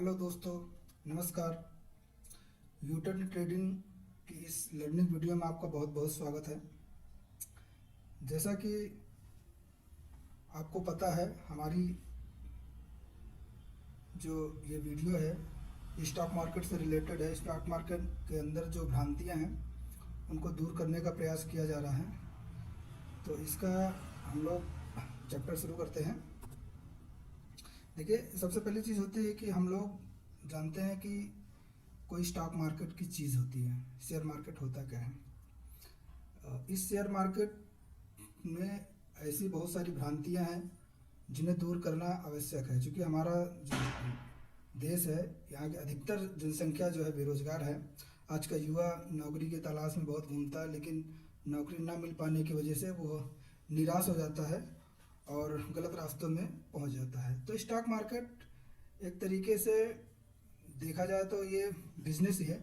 Hello दोस्तों, नमस्कार। U turn trading की इस लर्निंग वीडियो में आपका बहुत बहुत स्वागत है। जैसा कि आपको पता है, हमारी जो ये वीडियो है स्टॉक मार्केट से रिलेटेड है। स्टॉक मार्केट के अंदर जो भ्रांतियां हैं उनको दूर करने का प्रयास किया जा रहा है। तो इसका हम लोग चैप्टर शुरू करते हैं। देखिए, सबसे पहली चीज़ होती है कि हम लोग जानते हैं कि कोई स्टॉक मार्केट की चीज़ होती है। शेयर मार्केट होता क्या है? इस शेयर मार्केट में ऐसी बहुत सारी भ्रांतियां हैं जिन्हें दूर करना आवश्यक है, क्योंकि हमारा जो देश है, यहाँ की अधिकतर जनसंख्या जो है बेरोजगार है। आज का युवा नौकरी की तलाश में बहुत घूमता है, लेकिन नौकरी ना मिल पाने की वजह से वो निराश हो जाता है और गलत रास्तों में पहुंच जाता है। तो स्टॉक मार्केट एक तरीके से देखा जाए तो ये बिजनेस ही है।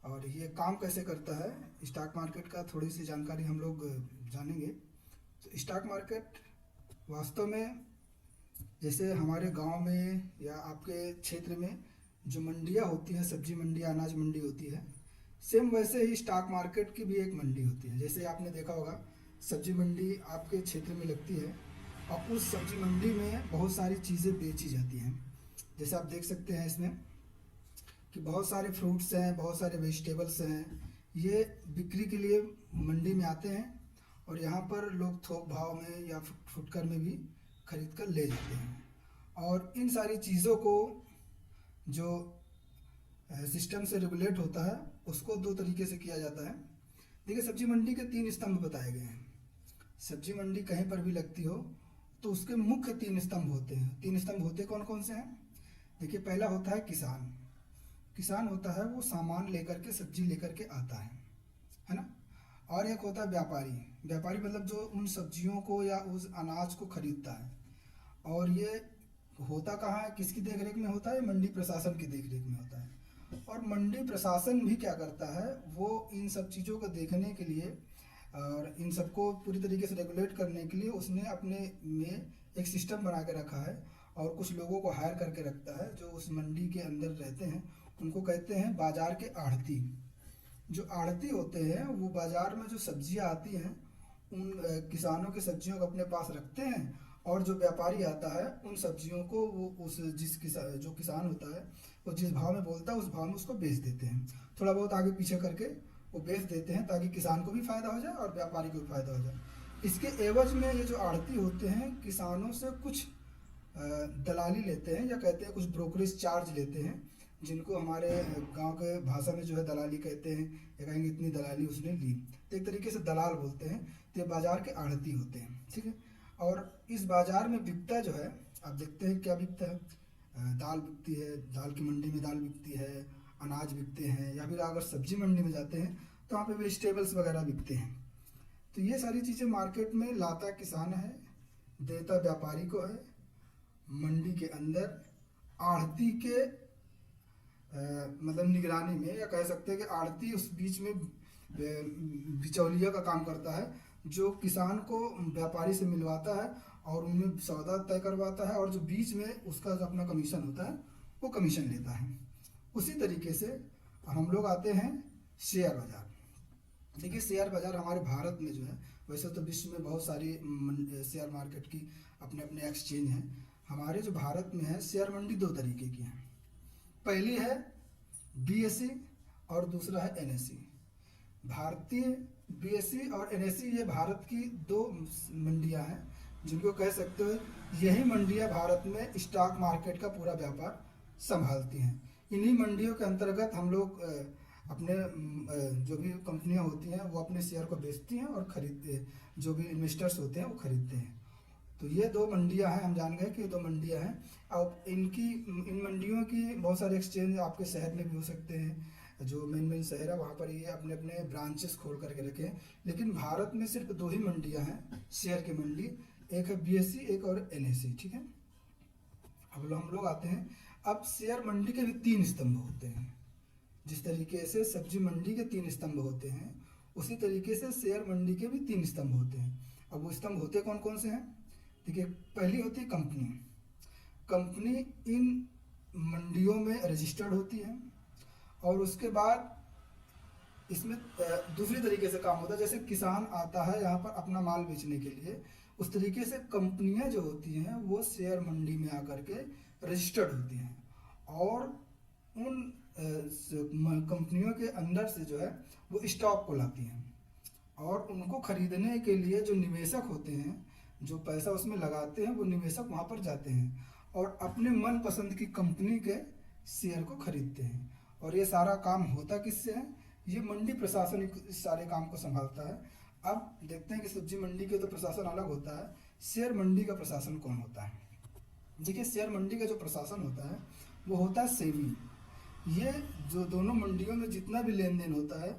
और ये काम कैसे करता है, स्टॉक मार्केट का थोड़ी सी जानकारी हम लोग जानेंगे। तो स्टॉक मार्केट वास्तव में जैसे हमारे गांव में या आपके क्षेत्र में जो मंडियां होती हैं, सब्जी मंडी, अनाज मंडी होती है, सेम वैसे ही स्टॉक मार्केट की भी एक मंडी होती है। जैसे आपने देखा होगा, सब्जी मंडी आपके क्षेत्र में लगती है और उस सब्जी मंडी में बहुत सारी चीज़ें बेची जाती हैं। जैसे आप देख सकते हैं इसमें कि बहुत सारे फ्रूट्स हैं, बहुत सारे वेजिटेबल्स हैं। ये बिक्री के लिए मंडी में आते हैं और यहाँ पर लोग थोक भाव में या फुटकर में भी खरीद कर ले जाते हैं। और इन सारी चीज़ों को जो सिस्टम से रेगुलेट होता है, उसको दो तरीके से किया जाता है। देखिए, सब्जी मंडी के तीन स्तंभ बताए गए हैं। सब्जी मंडी कहीं पर भी लगती हो तो उसके मुख्य तीन स्तंभ होते हैं। तीन स्तंभ होते कौन कौन से हैं? देखिए, पहला होता है किसान। किसान होता है वो सामान लेकर के, सब्जी लेकर के आता है ना। और एक होता है व्यापारी। व्यापारी मतलब जो उन सब्जियों को या उस अनाज को खरीदता है। और ये होता कहाँ है, किसकी देखरेख में होता है? मंडी प्रशासन की देखरेख में होता है। और मंडी प्रशासन भी क्या करता है, वो इन सब चीज़ों को देखने के लिए और इन सबको पूरी तरीके से रेगुलेट करने के लिए उसने अपने में एक सिस्टम बना के रखा है और कुछ लोगों को हायर करके रखता है जो उस मंडी के अंदर रहते हैं। उनको कहते हैं बाजार के आढ़ती। जो आढ़ती होते हैं वो बाजार में जो सब्जियां आती हैं उन किसानों की सब्जियों को अपने पास रखते हैं, और जो व्यापारी आता है उन सब्जियों को वो उस जो किसान होता है वो जिस भाव में बोलता है उस भाव में उसको बेच देते हैं। थोड़ा बहुत आगे पीछे करके वो बेच देते हैं ताकि किसान को भी फायदा हो जाए और व्यापारी को भी फायदा हो जाए। इसके एवज में ये जो आढ़ती होते हैं किसानों से कुछ दलाली लेते हैं, या कहते हैं कुछ ब्रोकरेज चार्ज लेते हैं, जिनको हमारे गांव के भाषा में जो है दलाली कहते हैं, या कहेंगे इतनी दलाली उसने ली। तो एक तरीके से दलाल बोलते हैं। तो ये बाजार के आढ़ती होते हैं, ठीक है। और इस बाजार में बिकता जो है, आप देखते हैं क्या बिकता है। दाल बिकती है, दाल की मंडी में दाल बिकती है, अनाज बिकते हैं, या फिर अगर सब्जी मंडी में जाते हैं तो वहाँ पे वेजिटेबल्स वगैरह बिकते हैं। तो ये सारी चीज़ें मार्केट में लाता किसान है, देता व्यापारी को है। मंडी के अंदर आढ़ती के मतलब निगरानी में, या कह सकते हैं कि आढ़ती उस बीच में बिचौलिया का काम करता है, जो किसान को व्यापारी से मिलवाता है और उनमें सौदा तय करवाता है, और जो बीच में उसका जो अपना कमीशन होता है वो कमीशन लेता है। उसी तरीके से हम लोग आते हैं शेयर बाजार। देखिए, शेयर बाजार हमारे भारत में जो है, वैसे तो विश्व में बहुत सारी शेयर मार्केट की अपने अपने एक्सचेंज हैं। हमारे जो भारत में है शेयर मंडी दो तरीके की हैं। पहली है बीएसई और दूसरा है एनएसई। भारतीय बीएसई और एनएसई ये भारत की दो मंडियां हैं, जिनको कह सकते हो यही मंडियां भारत में स्टॉक मार्केट का पूरा व्यापार संभालती हैं। इन्हीं मंडियों के अंतर्गत हम लोग अपने जो भी कंपनियां होती हैं वो अपने शेयर को बेचती हैं और खरीदते हैं, जो भी इन्वेस्टर्स होते हैं वो खरीदते हैं। तो ये दो मंडियां हैं, हम जान गए कि ये दो मंडियां हैं। अब इन मंडियों की बहुत सारे एक्सचेंज आपके शहर में भी हो सकते हैं। जो मेन मेन शहर है वहाँ पर ये अपने अपने ब्रांचेस खोल करके रखे हैं। लेकिन भारत में सिर्फ दो ही मंडियां हैं शेयर की मंडी, एक है बीएसई, एक और एनएसई, ठीक है। अब हम लोग आते हैं, अब शेयर मंडी के भी तीन स्तंभ होते हैं। जिस तरीके से सब्जी मंडी के तीन स्तंभ होते हैं, उसी तरीके से शेयर मंडी के भी तीन स्तंभ होते हैं। अब वो स्तंभ होते कौन कौन से हैं? देखिए, पहली होती है कंपनी। कंपनी इन मंडियों में रजिस्टर्ड होती हैं। और उसके बाद इसमें दूसरी तरीके से काम होता है, जैसे किसान आता है यहाँ पर अपना माल बेचने के लिए, उस तरीके से कंपनियां जो होती हैं वो शेयर मंडी में आकर के रजिस्टर्ड होती हैं, और उन कंपनियों के अंदर से जो है वो स्टॉक को लाती हैं, और उनको खरीदने के लिए जो निवेशक होते हैं, जो पैसा उसमें लगाते हैं, वो निवेशक वहाँ पर जाते हैं और अपने मन पसंद की कंपनी के शेयर को खरीदते हैं। और ये सारा काम होता किससे है? ये मंडी प्रशासन इस सारे काम को संभालता है। अब देखते हैं कि सब्जी मंडी के तो प्रशासन अलग होता है, शेयर मंडी का प्रशासन कौन होता है? देखिए, शेयर मंडी का जो प्रशासन होता है वो होता है सेबी। ये जो दोनों मंडियों में जितना भी लेन देन होता है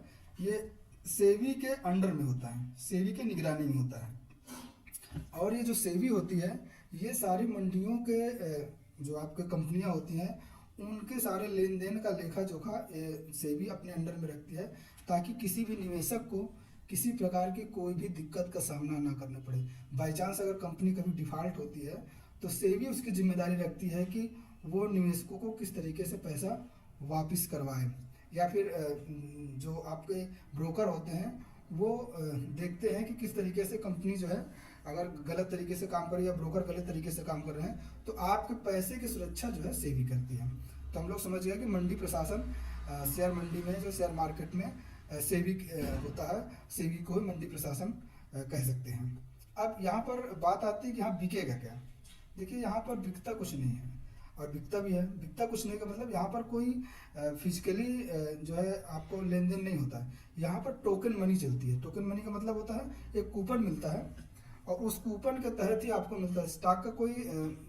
ये सेबी के अंडर में होता है, सेबी के निगरानी में होता है। और ये जो सेबी होती है ये सारी मंडियों के जो आपके कंपनियां होती हैं उनके सारे लेन देन का लेखा जोखा सेबी अपने अंडर में रखती है, ताकि किसी भी निवेशक को किसी प्रकार की कोई भी दिक्कत का सामना ना करना पड़े। बाई चांस अगर कंपनी कभी डिफ़ॉल्ट होती है तो सेबी उसकी जिम्मेदारी रखती है कि वो निवेशकों को किस तरीके से पैसा वापस करवाए, या फिर जो आपके ब्रोकर होते हैं वो देखते हैं कि किस तरीके से कंपनी जो है अगर गलत तरीके से काम कर रही है या ब्रोकर गलत तरीके से काम कर रहे हैं तो आपके पैसे की सुरक्षा जो है सेबी करती है। तो हम लोग समझ गए कि मंडी प्रशासन शेयर मंडी में जो शेयर मार्केट में सेबी होता है, सेबी को ही मंडी प्रशासन कह सकते हैं। अब यहाँ पर बात आती है कि यहाँ बिकेगा क्या। देखिए, यहाँ पर बिकता कुछ नहीं है, और बिकता भी है। बिकता कुछ नहीं का मतलब यहाँ पर कोई फिजिकली जो है आपको लेन देन नहीं होता है, यहाँ पर टोकन मनी चलती है। टोकन मनी का मतलब होता है एक कूपन मिलता है और उस कूपन के तहत ही आपको मिलता है। स्टॉक का कोई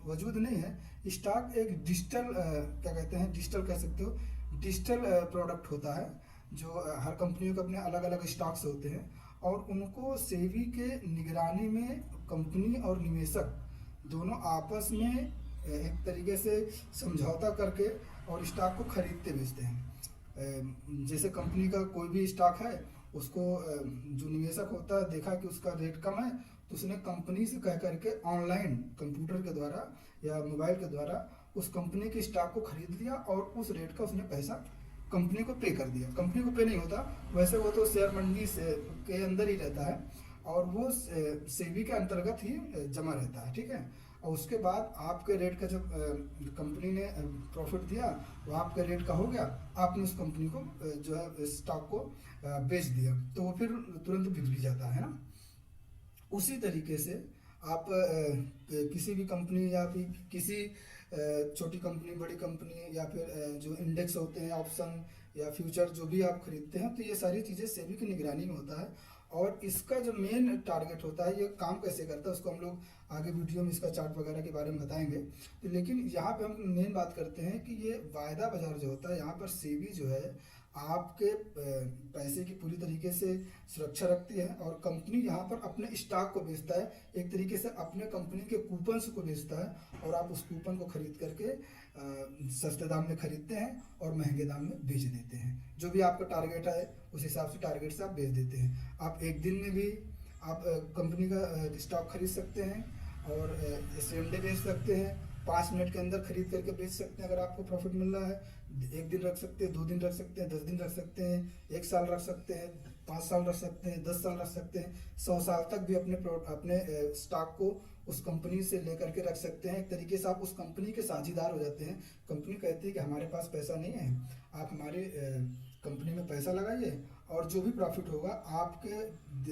वजूद नहीं है। स्टॉक एक डिजिटल क्या कहते हैं, डिजिटल कह सकते हो, डिजिटल प्रोडक्ट होता है जो हर कंपनियों के अपने अलग अलग स्टॉक्स होते हैं, और उनको सेबी के निगरानी में कंपनी और निवेशक दोनों आपस में एक तरीके से समझौता करके और स्टॉक को खरीदते बेचते हैं। जैसे कंपनी का कोई भी स्टॉक है, उसको जो निवेशक होता है देखा कि उसका रेट कम है तो उसने कंपनी से कह करके ऑनलाइन कंप्यूटर के द्वारा या मोबाइल के द्वारा उस कंपनी के स्टॉक को खरीद लिया और उस रेट का उसने पैसा कंपनी को पे कर दिया। कंपनी को पे नहीं होता, वैसे वो तो शेयर मंडी से के अंदर ही रहता है और वो सेबी के अंतर्गत ही जमा रहता है, ठीक है। और उसके बाद आपके रेट का जब कंपनी ने प्रॉफिट दिया वो आपके रेट का हो गया, आपने उस कंपनी को जो है स्टॉक को बेच दिया, तो वो फिर तुरंत बिक भी जाता है ना। उसी तरीके से आप किसी भी कंपनी या फिर किसी छोटी कंपनी, बड़ी कंपनी, या फिर जो इंडेक्स होते हैं, ऑप्शन या फ्यूचर जो भी आप खरीदते हैं, तो ये सारी चीज़ें सेबी की निगरानी में होता है। और इसका जो मेन टारगेट होता है, ये काम कैसे करता है उसको हम लोग आगे वीडियो में इसका चार्ट वगैरह के बारे में बताएंगे। तो लेकिन यहाँ पे हम मेन बात करते हैं कि ये वायदा बाजार जो होता है, यहाँ पर सेबी जो है आपके पैसे की पूरी तरीके से सुरक्षा रखती है, और कंपनी यहाँ पर अपने स्टॉक को बेचता है, एक तरीके से अपने कंपनी के कूपन्स को बेचता है, और आप उस कूपन को खरीद करके सस्ते दाम में खरीदते हैं और महंगे दाम में बेच देते हैं। जो भी आपका टारगेट है उस हिसाब से टारगेट से आप बेच देते हैं। आप एक दिन में भी आप कंपनी का स्टॉक खरीद सकते हैं और सेम डे बेच सकते हैं, 5 मिनट के अंदर खरीद करके बेच सकते हैं। अगर आपको प्रॉफिट मिल रहा है, 1 दिन रख सकते हैं, 2 दिन रख सकते हैं, 10 दिन रख सकते हैं, 1 साल रख सकते हैं, 5 साल रख सकते हैं, 10 साल रख सकते हैं, 100 साल तक भी अपने स्टॉक को उस कंपनी से लेकर के रख सकते हैं। एक तरीके से आप उस कंपनी के साझेदार हो जाते हैं। कंपनी कहती है कि हमारे पास पैसा नहीं है, आप हमारे कंपनी में पैसा लगाइए और जो भी प्रॉफिट होगा आपके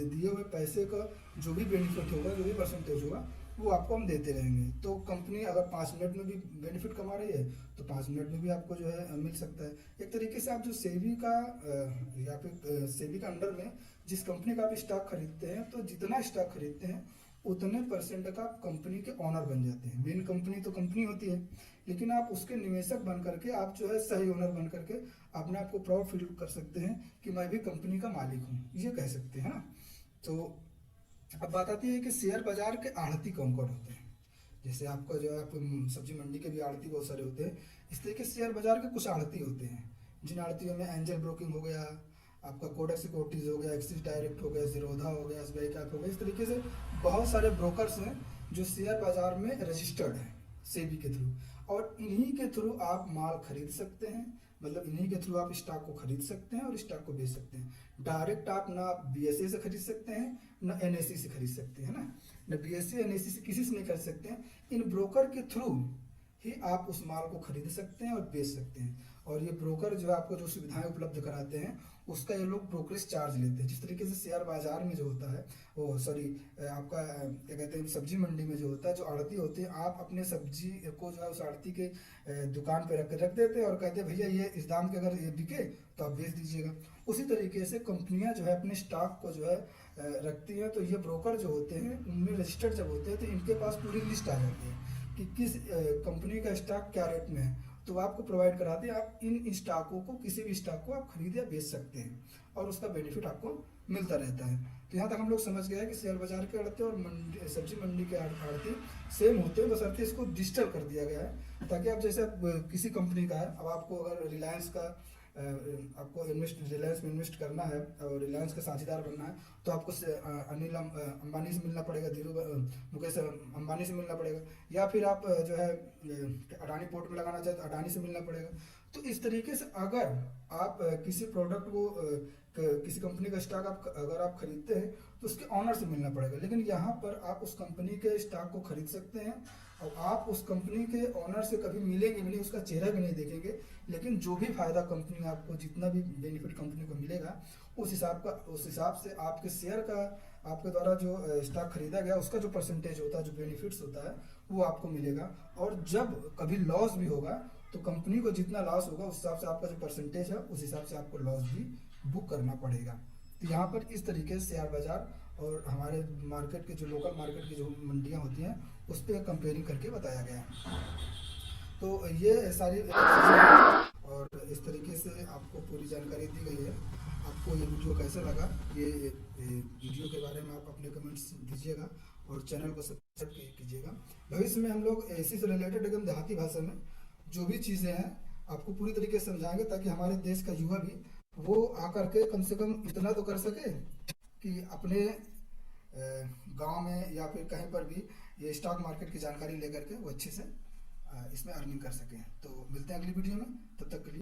दिए हुए पैसे का जो भी बेनिफिट होगा, जो भी परसेंटेज होगा, वो आपको हम देते रहेंगे। तो कंपनी अगर 5 मिनट में भी बेनिफिट कमा रही है तो 5 मिनट में भी आपको जो है मिल सकता है। एक तरीके से आप जो सेबी का या फिर सेबी का अंडर में जिस कंपनी का आप स्टॉक खरीदते हैं, तो जितना स्टॉक खरीदते हैं उतने परसेंट का आप कंपनी के ऑनर बन जाते हैं। मेन कंपनी तो कंपनी होती है, लेकिन आप उसके निवेशक बन करके आप जो है सही ओनर बन करके अपने आप को प्राउड फील कर सकते हैं कि मैं भी कंपनी का मालिक हूँ, ये कह सकते हैं ना। तो अब बात आती है कि शेयर बाजार के आढ़ती कौन कौन होते हैं। जैसे आपका जो है आप सब्जी मंडी के भी आढ़ती बहुत सारे होते हैं, इस तरीके से शेयर बाजार के कुछ आढ़ती होते हैं, जिन आढ़तियों में एंजल ब्रोकिंग हो गया, आपका कोटक सिक्योरिटीज हो गया, एक्सिस डायरेक्ट हो गया, जीरोधा हो गया, एस बी आई कैप हो गया। इस तरीके से बहुत सारे ब्रोकर्स हैं जो शेयर बाजार में रजिस्टर्ड हैं। सेबी के थ्रू। और इन्हीं के थ्रू आप माल खरीद सकते हैं, मतलब इन्हीं के थ्रू आप स्टॉक को खरीद सकते हैं और स्टॉक को बेच सकते हैं। डायरेक्ट आप ना बीएसए से खरीद सकते हैं ना एनएसई से खरीद सकते हैं, ना बीएसए एनएसई से किसी से नहीं खरीद सकते हैं। इन ब्रोकर के थ्रू ही आप उस माल को खरीद सकते हैं और बेच सकते हैं। और ये ब्रोकर जो है आपको जो सुविधाएं उपलब्ध कराते हैं उसका ये लोग ब्रोकरेज चार्ज लेते हैं। जिस तरीके से शेयर बाजार में जो होता है, वो सॉरी आपका क्या कहते हैं, सब्जी मंडी में जो होता है, जो आड़ती होती है, आप अपने सब्जी को जो है उस आड़ती के दुकान पे रख देते हैं और कहते हैं भैया ये इस दाम के अगर ये बिके तो आप बेच दीजिएगा। उसी तरीके से कंपनियां जो है अपने स्टॉक को जो है रखती हैं। तो ये ब्रोकर जो होते हैं उनमें रजिस्टर्ड जब होते हैं तो इनके पास पूरी लिस्ट आ जाती है कि किस कंपनी का स्टॉक क्या रेट में है, तो आपको प्रोवाइड कराते हैं। आप इन स्टॉकों को, किसी भी स्टॉक को आप खरीद या बेच सकते हैं और उसका बेनिफिट आपको मिलता रहता है। तो यहाँ तक हम लोग समझ गए हैं कि शेयर बाजार के आड़ती और सब्जी मंडी के आड़ती सेम होते हैं, बस अर्थ इसको डिजिटल कर दिया गया है ताकि आप जैसे किसी कंपनी का है, अब आपको अगर रिलायंस का आपको रिलायंस में इन्वेस्ट करना है और रिलायंस का साझेदार बनना है तो आपको अनिल अंबानी से मिलना पड़ेगा, मुकेश अंबानी से मिलना पड़ेगा, या फिर आप जो है अडानी पोर्ट में लगाना चाहते तो अडानी से मिलना पड़ेगा। तो इस तरीके से अगर आप किसी प्रोडक्ट को किसी कंपनी का स्टॉक अगर आप खरीदते हैं तो उसके ऑनर से मिलना पड़ेगा। लेकिन यहाँ पर आप उस कंपनी के स्टॉक को खरीद सकते हैं और आप उस कंपनी के ऑनर से कभी मिलेंगे भी नहीं, उसका चेहरा भी नहीं देखेंगे, लेकिन जो भी फायदा कंपनी आपको, जितना भी बेनिफिट कंपनी को मिलेगा उस हिसाब से आपके शेयर का, आपके द्वारा जो स्टॉक खरीदा गया उसका जो परसेंटेज होता है, जो बेनिफिट्स होता है वो आपको मिलेगा। और जब कभी लॉस भी होगा तो कंपनी को जितना लॉस होगा उस हिसाब से आपका जो परसेंटेज है उस हिसाब से आपको लॉस भी बुक करना पड़ेगा। तो यहाँ पर इस तरीके से शेयर बाजार और हमारे मार्केट के जो लोकल मार्केट की जो मंडियाँ होती हैं उस पर कंपेयरिंग करके बताया गया है। तो ये सारी और इस तरीके से आपको पूरी जानकारी दी गई है। आपको ये वीडियो कैसा लगा, ये वीडियो के बारे में आप अपने कमेंट्स दीजिएगा और चैनल को सब्सक्राइब कीजिएगा। भविष्य में हम लोग इसी से रिलेटेड एकदम देहाती भाषा में जो भी चीज़ें हैं आपको पूरी तरीके से समझाएंगे ताकि हमारे देश का युवा भी वो आकर के कम से कम इतना तो कर सके कि अपने गांव में या फिर कहीं पर भी ये स्टॉक मार्केट की जानकारी लेकर के वो अच्छे से इसमें अर्निंग कर सकें। तो मिलते हैं अगली वीडियो में, तब तक के लिए।